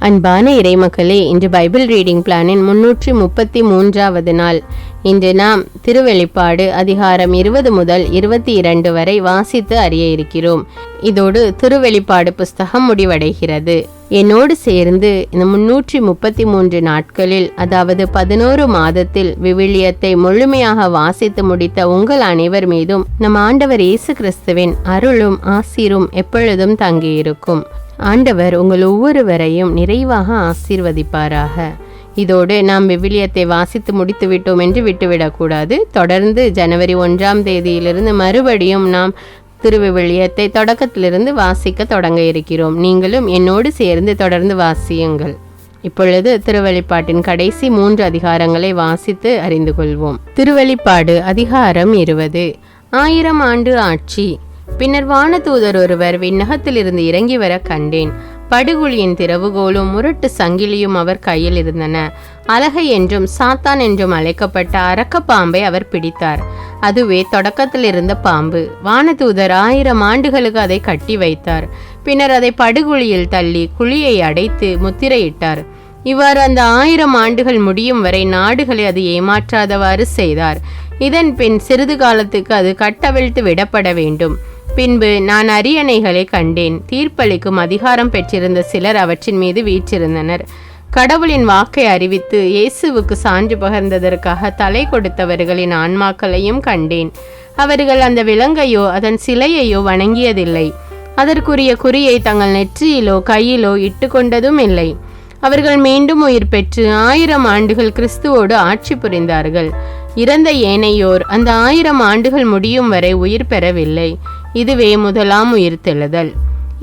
அன்பான இறைமக்களே, இன்று Bible reading பிளானின் 333வது நாள். இன்று நாம் திருவெளிப்பாடு அதிகாரம் 20 முதல் 22 வரை வாசித்து அறிய இருக்கிறோம். இதோடு திருவெளிப்பாடு புஸ்தகம் முடிவடைகிறது. என்னோடு சேர்ந்து இந்த 333 நாட்களில், அதாவது 11 மாதத்தில் விவிலியத்தை முழுமையாக வாசித்து முடித்த உங்கள் அனைவர் மீதும் நம் ஆண்டவர் இயேசு கிறிஸ்துவின் அருளும் ஆசீரும் எப்பொழுதும் தங்கியிருக்கும். ஆண்டவர் உங்கள் ஒவ்வொருவரையும் நிறைவாக ஆசீர்வதிப்பாராக. இதோடு நாம் விவிலியத்தை வாசித்து முடித்து விட்டோம் என்று விட்டுவிடக்கூடாது. தொடர்ந்து ஜனவரி 1ஆம் தேதியிலிருந்து மறுபடியும் நாம் திருவிவிலியத்தை தொடக்கத்திலிருந்து வாசிக்க தொடங்க இருக்கிறோம். நீங்களும் என்னோடு சேர்ந்து தொடர்ந்து வாசியுங்கள். இப்பொழுது திருவெளிப்பாட்டின் கடைசி 3 அதிகாரங்களை வாசித்து அறிந்து கொள்வோம். திருவெளிப்பாடு அதிகாரம் 20. 1000 ஆண்டு ஆட்சி. பின்னர் வானதூதர் ஒருவர் விண்ணகத்திலிருந்து இறங்கி வர கண்டேன். படுகுழியின் திறவுகோலும் முரட்டு சங்கிலியும் அவர் கையில் இருந்தன. அலகை என்றும் சாத்தான் என்றும் அழைக்கப்பட்ட அரக்க பாம்பை அவர் பிடித்தார். அதுவே தொடக்கத்தில் இருந்த பாம்பு. வானதூதர் 1000 ஆண்டுகளுக்கு அதை கட்டி வைத்தார். பின்னர் அதை படுகுழியில் தள்ளி குழியை அடைத்து முத்திரையிட்டார். இவ்வாறு அந்த 1000 ஆண்டுகள் முடியும் வரை நாடுகளை அது ஏமாற்றாதவாறு செய்தார். இதன் பின் சிறிது காலத்துக்கு அது கட்டவிழ்த்து விடப்பட வேண்டும். பின்பு நான் அரியணைகளை கண்டேன். தீர்ப்பளிக்கும் அதிகாரம் பெற்றிருந்த சிலர் அவற்றின் மீது வீற்றிருந்தனர். கடவுளின் வாக்கை அறிவித்து இயேசுவுக்கு சான்று பகர்ந்ததற்காக தலை கொடுத்தவர்களின் ஆன்மாக்களையும் கண்டேன். அவர்கள் அந்த விலங்கையோ அதன் சிலையையோ வணங்கியதில்லை. அதற்குரிய குறியை தங்கள் நெற்றியிலோ கையிலோ இட்டு கொண்டதும் இல்லை. அவர்கள் மீண்டும் உயிர் பெற்று 1000 ஆண்டுகள் கிறிஸ்துவோடு ஆட்சி புரிந்தார்கள். இறந்த ஏனையோர் அந்த 1000 ஆண்டுகள் முடியும் வரை உயிர் பெறவில்லை. இதுவே முதலாம் உயிர்த்தெழுதல்.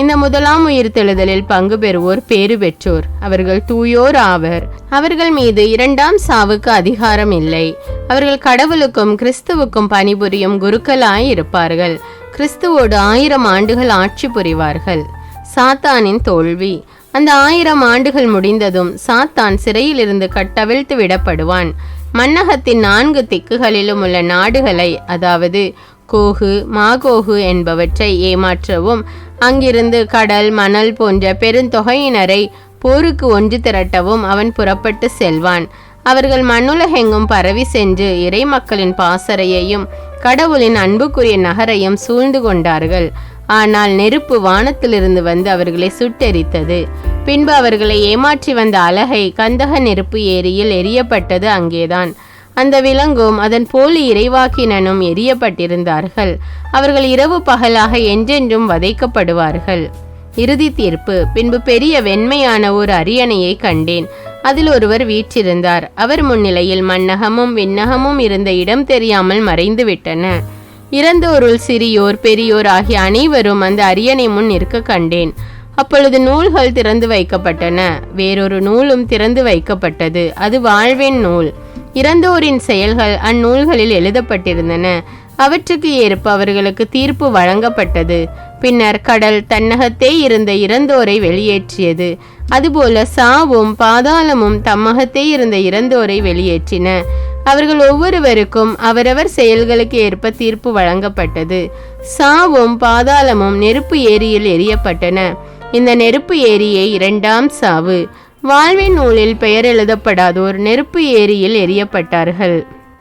இந்த முதலாம் உயிர்த்தெழுதலில் பங்கு பெறுவோர் பேறு பெற்றோர். அவர்கள் தூயோர் ஆவர். அவர்கள் மீது 2ஆம் சாவுக்கு அதிகாரம் இல்லை. அவர்கள் கடவுளுக்கும் கிறிஸ்துவுக்கும் பணிபுரியும் குருக்களாய் இருப்பார்கள். கிறிஸ்துவோடு 1000 ஆண்டுகள் ஆட்சி புரிவார்கள். சாத்தானின் தோல்வி. அந்த 1000 ஆண்டுகள் முடிந்ததும் சாத்தான் சிறையிலிருந்து கட்டவிழ்த்து விடப்படுவான். மன்னகத்தின் 4 திக்குகளிலும் உள்ள நாடுகளை, அதாவது கோகு மாகோகு என்பவற்றை ஏமாற்றவும், அங்கிருந்து கடல் மணல் போன்ற பெருந்தொகையினரை போருக்கு ஒன்று திரட்டவும் அவன் புறப்பட்டு செல்வான். அவர்கள் மண்ணுலகெங்கும் பரவி சென்று இறை மக்களின் பாசறையையும் கடவுளின் அன்புக்குரிய நகரையும் சூழ்ந்து கொண்டார்கள். ஆனால் நெருப்பு வானத்திலிருந்து வந்து அவர்களை சுட்டெரித்தது. பின்பு அவர்களை ஏமாற்றி வந்த அலகை கந்தக நெருப்பு ஏரியில் எரியப்பட்டது. அங்கேதான் அந்த விலங்கும் அதன் போலி இறைவாக்கினனும் எரியப்பட்டிருந்தார்கள். அவர்கள் இரவு பகலாக என்றென்றும் வதைக்கப்படுவார்கள். இறுதி தீர்ப்பு. பின்பு பெரிய வெண்மையான ஒரு அரியணையை கண்டேன். அதில் ஒருவர் வீற்றிருந்தார். அவர் முன்னிலையில் மண்ணகமும் விண்ணகமும் இருந்த இடம் தெரியாமல் மறைந்து விட்டன. இறந்தோருள் சிறியோர் பெரியோர் ஆகிய அனைவரும் அந்த அரியணை முன் நிற்க கண்டேன். அப்பொழுது நூல்கள் திறந்து வைக்கப்பட்டன. வேறொரு நூலும் திறந்து வைக்கப்பட்டது. அது வாழ்வின் நூல். இறந்தோரின் செயல்கள் அந்நூல்களில் எழுதப்பட்டிருந்தன. அவற்றுக்கு ஏற்ப அவர்களுக்கு தீர்ப்பு வழங்கப்பட்டது. பின்னர் கடல் தன்னகத்தே இருந்த இறந்தோரை வெளியேற்றியது. அதுபோல சாவும் பாதாளமும் தம்மகத்தே இருந்த இறந்தோரை வெளியேற்றின. அவர்கள் ஒவ்வொருவருக்கும் அவரவர் செயல்களுக்கு ஏற்ப தீர்ப்பு வழங்கப்பட்டது. சாவும் பாதாளமும் நெருப்பு ஏரியில் எரியப்பட்டன. இந்த நெருப்பு ஏரியை 2ஆம் சாவு. வாழ்வின் நூலில் பெயர் எழுதப்படாதோர் நெருப்பு ஏரியில் எரியப்பட்டார்கள்.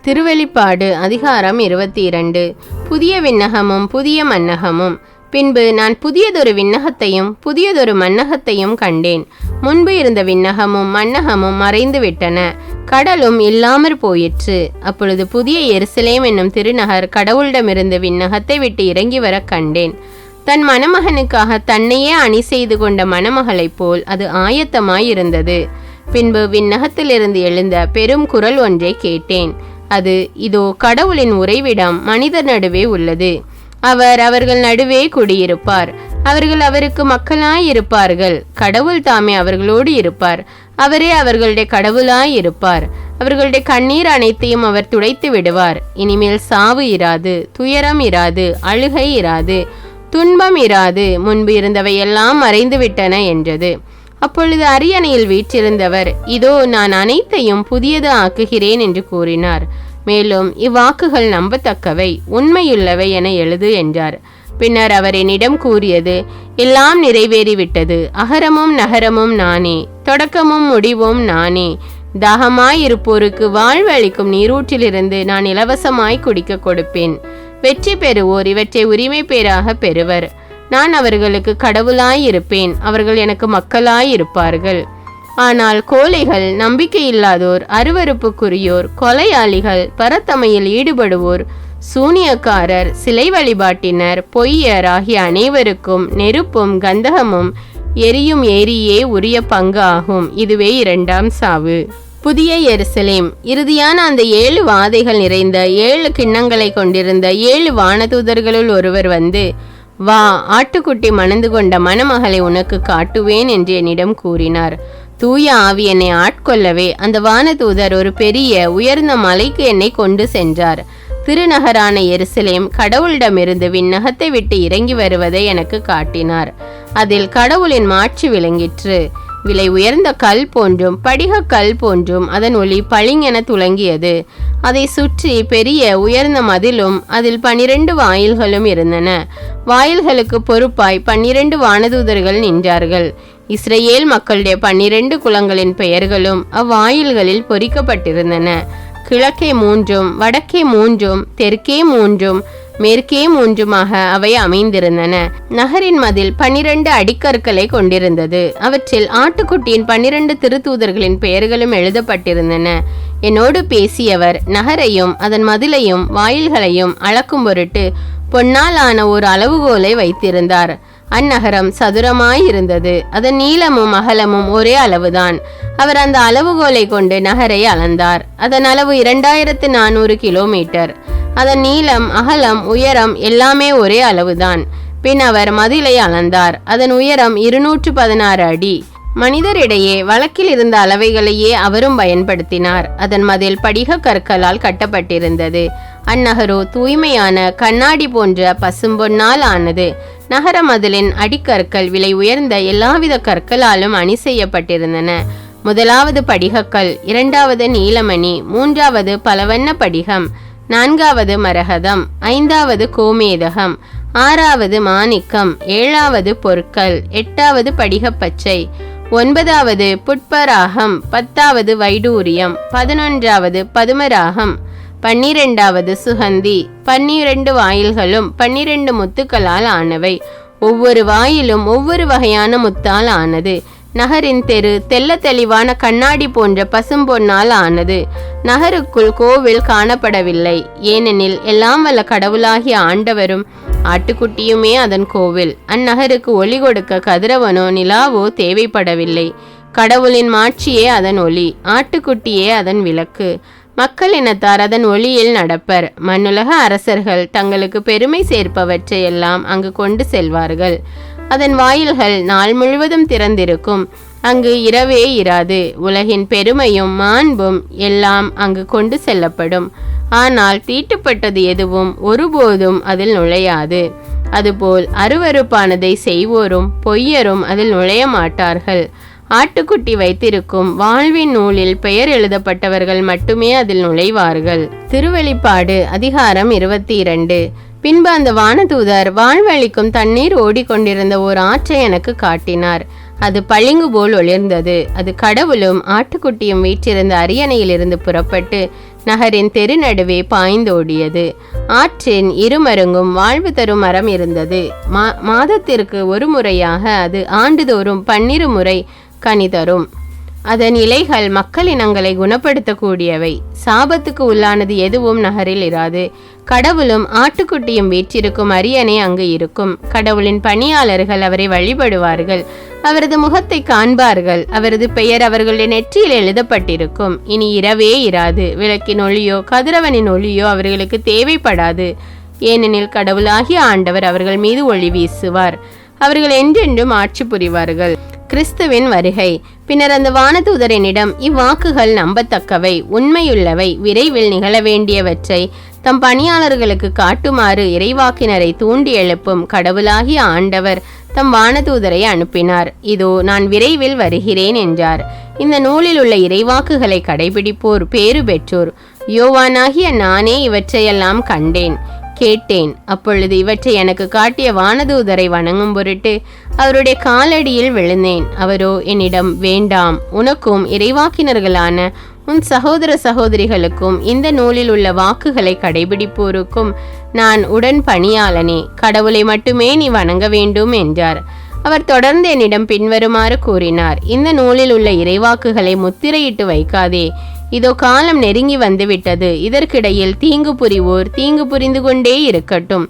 திருவெளிப்பாடு அதிகாரம் 22. புதிய விண்ணகமும் புதிய மன்னகமும். பின்பு நான் புதியதொரு விண்ணகத்தையும் புதியதொரு மன்னகத்தையும் கண்டேன். முன்பு இருந்த விண்ணகமும் மன்னகமும் மறைந்து விட்டன. கடலும் இல்லாமற் போயிற்று. அப்பொழுது புதிய எருசலேம் என்னும் திருநகர் கடவுளிடமிருந்து விண்ணகத்தை விட்டு இறங்கி வர கண்டேன். தன் மணமகனுக்காக தன்னையே அணி செய்து கொண்ட மணமகளைப் போல் அது ஆயத்தமாயிருந்தது. பின்பு விண்ணகத்திலிருந்து எழுந்த பெரும் குரல் ஒன்றை கேட்டேன். அது, இதோ கடவுளின் உறைவிடம் மனிதர் நடுவே உள்ளது. அவர் அவர்கள் நடுவே குடியிருப்பார். அவர்கள் அவருக்கு மக்களாயிருப்பார்கள். கடவுள் தாமே அவர்களோடு இருப்பார். அவரே அவர்களுடைய கடவுளாய் இருப்பார். அவர்களுடைய கண்ணீர் அனைத்தையும் அவர் துடைத்து விடுவார். இனிமேல் சாவு இராது, துயரம் இராது, அழுகை இராது, துன்பம் இராது. முன்பு இருந்தவை எல்லாம் மறைந்து விட்டன என்றது. அப்பொழுது அரியணையில் வீற்றிருந்தவர், இதோ நான் அனைத்தையும் புதியது ஆக்குகிறேன் என்று கூறினார். மேலும் இவ்வாக்குகள் நம்பத்தக்கவை, உண்மையுள்ளவை என எழுது என்றார். பின்னர் அவர் என்னிடம் கூறியது, எல்லாம் நிறைவேறிவிட்டது. அகரமும் நகரமும் நானே, தொடக்கமும் முடிவும் நானே. தாகமாயிருப்போருக்கு வாழ்வு அளிக்கும் நீரூற்றிலிருந்து நான் இலவசமாய் குடிக்க கொடுப்பேன். வெற்றி பெறுவோர் இவற்றை உரிமை பேராக பெறுவர். நான் அவர்களுக்கு கடவுளாயிருப்பேன், அவர்கள் எனக்கு மக்களாயிருப்பார்கள். ஆனால் கோழைகள், நம்பிக்கையில்லாதோர், அருவருப்புக்குரியோர், கொலையாளிகள், பரத்தமையில் ஈடுபடுவோர், சூனியக்காரர், சிலை வழிபாட்டினர், பொய்யர் ஆகிய அனைவருக்கும் நெருப்பும் கந்தகமும் எரியும் ஏரியே உரிய பங்கு ஆகும். இதுவே இரண்டாம் சாவு. புதிய எருசலேம். இறுதியான அந்த 7 வாதைகள் நிறைந்த 7 கிண்ணங்களை கொண்டிருந்த 7 வானதூதர்களுள் ஒருவர் வந்து, வா, ஆட்டுக்குட்டி மணந்து கொண்ட மணமகளை உனக்கு காட்டுவேன் என்று என்னிடம் கூறினார். தூய ஆவி என்னை ஆட்கொள்ளவே அந்த வானதூதர் ஒரு பெரிய உயர்ந்த மலைக்கு என்னை கொண்டு சென்றார். திருநகரான எருசலேம் கடவுளிடமிருந்து விண்ணகத்தை விட்டு இறங்கி வருவதை எனக்கு காட்டினார். அதில் கடவுளின் மாட்சி விளங்கிற்று. விலை உயர்ந்த கல் போன்றும் படிக கல் போன்றும் அதன் ஒளி பளிங்கென துலங்கியது. அதை சுற்றி பெரிய உயர்ந்த மதிலும் அதில் 12 வாயில்களும் இருந்தன. வாயில்களுக்கு பொறுப்பாய் 12 வானதூதர்கள் நின்றார்கள். இஸ்ரேல் மக்களுடைய 12 குலங்களின் பெயர்களும் அவ்வாயில்களில் பொறிக்கப்பட்டிருந்தன. கிழக்கே 3, வடக்கே 3, தெற்கே 3, மேற்கே 3மாக அவை அமைந்திருந்தன. நகரின் மதில் 12 அடிக்கற்களை கொண்டிருந்தது. அவற்றில் ஆட்டுக்குட்டியின் 12 திருத்தூதர்களின் பெயர்களும் எழுதப்பட்டிருந்தன. என்னோடு பேசியவர் நகரையும் அதன் மதிலையும் வாயில்களையும் அளக்கும் பொருட்டு பொன்னால் ஆன ஒரு அளவுகோலை வைத்திருந்தார். அந்நகரம் சதுரமாயிருந்தது. அதன் நீளமும் அகலமும் ஒரே அளவுதான். அவர் அந்த அளவுகோலை கொண்டு நகரை அளந்தார். அதன் அளவு 2400 கிலோமீட்டர். அதன் நீளம், அகலம், உயரம் எல்லாமே ஒரே அளவுதான். பின் அவர் மதிலை அளந்தார். அதன் உயரம் 216 அடி. மனிதரிடையே வழக்கில் இருந்த அளவைகளையே அவரும் பயன்படுத்தினார். அதன் மதில் படிக கற்களால் கட்டப்பட்டிருந்தது. அந்நகரோ தூய்மையான கண்ணாடி போன்ற பசும்பொன்னால் ஆனது. நகர மதிலின் அடிக்கற்கள் விலை உயர்ந்த எல்லாவித கற்களாலும் அணி செய்யப்பட்டிருந்தன. முதலாவது படிகக்கல், 2வது நீலமணி, 3வது பலவண்ண படிகம், 4வது மரகதம், 5வது கோமேதகம், 6வது மாணிக்கம், 7வது பொற்கள், 8வது படிகப்பச்சை, 9வது புட்பராகம், 10வது வைடூரியம், 11வது பதுமராகம், 12வது சுகந்தி. 12 வாயில்களும் 12 முத்துக்களால் ஆனவை. ஒவ்வொரு வாயிலும் ஒவ்வொரு வகையான முத்தால் ஆனது. நகரின் தெரு தெல்ல தெளிவான கண்ணாடி போன்ற பசும்பொன்னால் ஆனது. நகருக்குள் கோவில் காணப்படவில்லை. ஏனெனில் எல்லாம் வல்ல கடவுளாகிய ஆண்டவரும் ஆட்டுக்குட்டியுமே அதன் கோவில். அந்நகருக்கு ஒளி கொடுக்க கதிரவனோ நிலாவோ தேவைப்படவில்லை. கடவுளின் மாட்சியே அதன் ஒளி, ஆட்டுக்குட்டியே அதன் விளக்கு. மக்கள் இனத்தார் அதன் ஒளியில் நடப்பர். மண்ணுலக அரசர்கள் தங்களுக்கு பெருமை சேர்ப்பவற்றை எல்லாம் அங்கு கொண்டு செல்வார்கள். அதன் வாயில்கள் நாள் முழுவதும் திறந்திருக்கும். அங்கு இரவே இராது. உலகின் பெருமையும் மாண்பும் எல்லாம் அங்கு கொண்டு செல்லப்படும். ஆனால் தீட்டுப்பட்டது எதுவும் ஒருபோதும் அதில் நுழையாது. அதுபோல் அருவருப்பானதை செய்வோரும் பொய்யரும் அதில் நுழைய மாட்டார்கள். ஆட்டுக்குட்டி வைத்திருக்கும் வாழ்வின் நூலில் பெயர் எழுதப்பட்டவர்கள் மட்டுமே அதில் நுழைவார்கள். திருவெளிப்பாடு அதிகாரம் 22. பின்பு அந்த வானதூதர் வாழ்வளிக்கும் தண்ணீர் ஓடிக்கொண்டிருந்த ஓர் ஆற்றை எனக்கு காட்டினார். அது பளிங்கு போல் ஒளிர்ந்தது. அது கடவுளும் ஆட்டுக்குட்டியும் வீற்றிருந்த அரியணையிலிருந்து புறப்பட்டு நகரின் தெரு நடுவே பாய்ந்தோடியது. ஆற்றின் இருமருங்கும் வாழ்வு தரும் மரம் இருந்தது. மாதத்திற்கு ஒரு முறையாக அது ஆண்டுதோறும் 12 முறை கனி தரும். அதன் இலைகள் மக்களினங்களை குணப்படுத்தக்கூடியவை. சாபத்துக்கு உள்ளானது எதுவும் நகரில் இராது. கடவுளும் ஆட்டுக்குட்டியும் வீற்றிருக்கும் அரியணை அங்கு இருக்கும். கடவுளின் பணியாளர்கள் அவரை வழிபடுவார்கள். அவரது முகத்தை காண்பார்கள். அவரது பெயர் அவர்களுடைய நெற்றியில் எழுதப்பட்டிருக்கும். இனி இரவே இராது. விளக்கின் ஒளியோ கதிரவனின் ஒளியோ அவர்களுக்கு தேவைப்படாது. ஏனெனில் கடவுளாகிய ஆண்டவர் அவர்கள் மீது ஒளி வீசுவார். அவர்கள் என்றென்றும் ஆட்சி புரிவார்கள். கிறிஸ்துவின் வருகை. பின்னர் அந்த வானதூதரனிடம், இவ்வாக்குகள் நம்பத்தக்கவை, உண்மையுள்ளவை, விரைவில் நிகழ வேண்டியவற்றை தம் பணியாளர்களுக்கு காட்டுமாறு இறைவாக்கினரை தூண்டி எழுப்பும் கடவுளாகிய ஆண்டவர் தம் வானதூதரை அனுப்பினார். இதோ நான் விரைவில் வருகிறேன் என்றார். இந்த நூலில் உள்ள இறைவாக்குகளை கடைபிடிப்போர் பேறு பெற்றோர். யோவானாகிய நானே இவற்றையெல்லாம் கண்டேன். கேட்டேன். அப்பொழுது இவற்றை எனக்கு காட்டிய வானதூதரை வணங்கும் பொருட்டு அவருடைய காலடியில் விழுந்தேன். அவரோ என்னிடம், வேண்டாம், உனக்கும் இறைவாக்கினர்களான உன் சகோதர சகோதரிகளுக்கும் இந்த நூலில் உள்ள வாக்குகளை கடைபிடிப்போருக்கும் நான் உடன் பணியாளனே, கடவுளை மட்டுமே நீ வணங்க வேண்டும் என்றார். அவர் தொடர்ந்து என்னிடம் பின்வருமாறு கூறினார். இந்த நூலில் உள்ள இறைவாக்குகளை முத்திரையிட்டு வைக்காதே. இதோ காலம் நெருங்கி வந்துவிட்டது. இதற்கிடையில் தீங்கு புரிவோர் தீங்கு புரிந்து கொண்டே இருக்கட்டும்.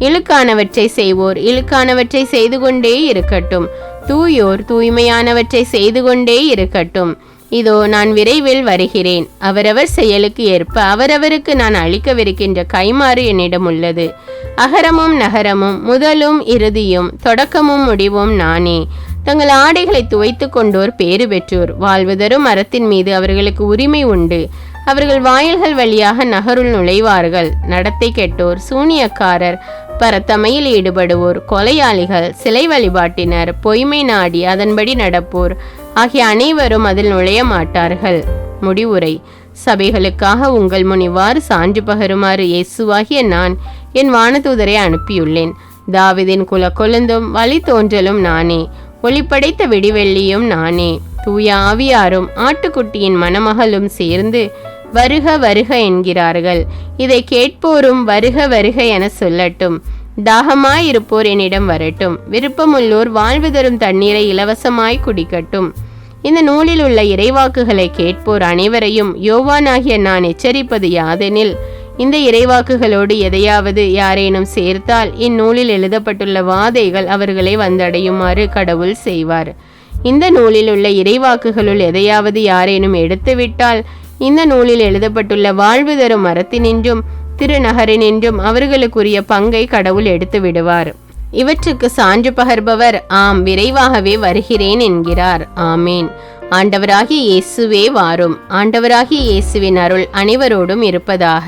இழுக்கானவற்றை செய்வோர் இழுக்கானவற்றை செய்து கொண்டே இருக்கட்டும். தூயோர் தூய்மையானவற்றை செய்து கொண்டே இருக்கட்டும். இதோ நான் விரைவில் வருகிறேன். அவரவர் செயலுக்கு ஏற்ப அவரவருக்கு நான் அளிக்கவிருக்கின்ற கைமாறு என்னிடம் உள்ளது. அகரமும் நகரமும் முதலும் இறுதியும் தொடக்கமும் முடிவும் நானே. தங்கள் ஆடைகளை துவைத்து கொண்டோர் பேறு பெற்றோர். வாழ்வு தரும் மரத்தின் மீது அவர்களுக்கு உரிமை உண்டு. அவர்கள் வாயில்கள் வழியாக நகருள் நுழைவார்கள். நடத்தை கெட்டோர், சூனியக்காரர், பரத்தமையில் ஈடுபடுவோர், கொலையாளிகள், சிலை வழிபாட்டினர், பொய்மை நாடி அதன்படி நடப்போர் ஆகிய அனைவரும் அதில் நுழைய மாட்டார்கள். முடிவுரை. சபைகளுக்காக உங்கள் முன் இவ்வாறு சான்று பகருமாறு இயேசுவாகிய நான் என் வானதூதரை அனுப்பியுள்ளேன். தாவீதின் குலக்கொழுந்தும் வழி தோன்றலும் நானே. ஒளிப்படைத்த விடிவெள்ளியும் நானே. தூய ஆவியாரும் ஆட்டுக்குட்டியின் மணமகளும் சேர்ந்து வருக வருக என்கிறார்கள். இதை கேட்போரும் வருக வருக என சொல்லட்டும். தாகமாயிருப்போர் என்னிடம் வரட்டும். விருப்பமுள்ளோர் வாழ்வு தரும் தண்ணீரை இலவசமாய் குடிக்கட்டும். இந்த நூலில் உள்ள இறைவாக்குகளை கேட்போர் அனைவரையும் யோவானாகிய நான் எச்சரிப்பது யாதெனில், இந்த இறைவாக்குகளோடு எதையாவது யாரேனும் சேர்த்தால் இந்நூலில் எழுதப்பட்டுள்ள வாதைகள் அவர்களை வந்தடையுமாறு கடவுள் செய்வார். இந்த நூலில் உள்ள இறைவாக்குகளுள் எதையாவது யாரேனும் எடுத்துவிட்டால் இந்த நூலில் எழுதப்பட்டுள்ள வாழ்வு தரும் மரத்தினின்றும் திருநகரினின்றும் அவர்களுக்குரிய பங்கை கடவுள் எடுத்து விடுவார். இவற்றுக்கு சான்று பகர்பவர், ஆம், விரைவாகவே வருகிறேன் என்கிறார். ஆமேன். ஆண்டவராகிய இயேசுவே வாரும். ஆண்டவராகிய இயேசுவின் அருள் அனைவரோடும் இருப்பதாக.